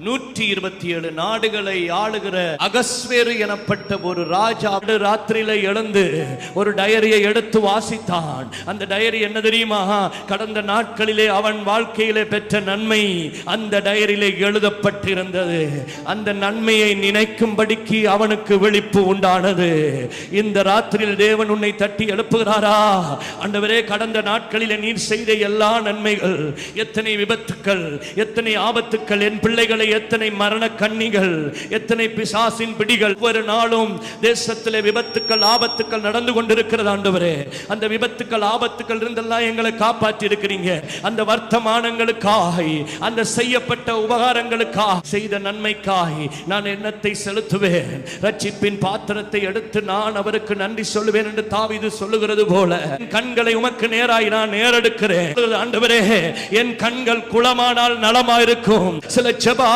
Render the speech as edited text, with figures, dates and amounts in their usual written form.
127 நாடுகளை ஆளுகிற அகஸ்வேரு எனப்பட்ட ஒரு ராஜா ராத்திரியில எழுந்து ஒரு டயரியை எடுத்து வாசித்தான். அந்த டயரி என்ன தெரியுமா? கடந்த நாட்களிலே அவன் வாழ்க்கையிலே பெற்ற நன்மை அந்த டயரியிலே எழுதப்பட்டிருந்தது. அந்த நன்மையை நினைக்கும்படிக்கு அவனுக்கு விழிப்பு உண்டானது. இந்த ராத்திரியில் தேவன் உன்னை தட்டி எழுப்புகிறாரா? ஆண்டவரே, கடந்த நாட்களிலே நீர் செய்த எல்லா நன்மைகள், எத்தனை விபத்துக்கள், எத்தனை ஆபத்துக்கள், என் பிள்ளைகளை எத்தனை மரண கண்ணிகள், எத்தனை பிசாசின் பிடிகள், ஒவ்வொரு நாளும் தேசத்திலே விபத்துக்கள் ஆபத்துக்கள் நடந்து கொண்டிருக்கிறது. ஆண்டவரே, அந்த விபத்துக்கள் ஆபத்துக்கள் இருந்தெல்லாம் எங்களை காப்பாற்றி இருக்கிறீங்க. அந்த வர்த்தமானங்களுக்காய், அந்த செய்யப்பட்ட உபகாரங்களுக்காக, செய்த நன்மைக்காய் நான் எண்ணத்தை செலுத்துவேன். ரட்சிப்பின் பாத்திரத்தை எடுத்து நான் அவருக்கு நன்றி சொல்லுவேன் என்று தாவீது சொல்லுகிறது போல என் கண்களை உமக்கு நேராய் நான் நேரெடுக்கிறேன். ஆண்டவரே, என் கண்கள் குளமானால் நலமாயிருக்கும். சில ஜெப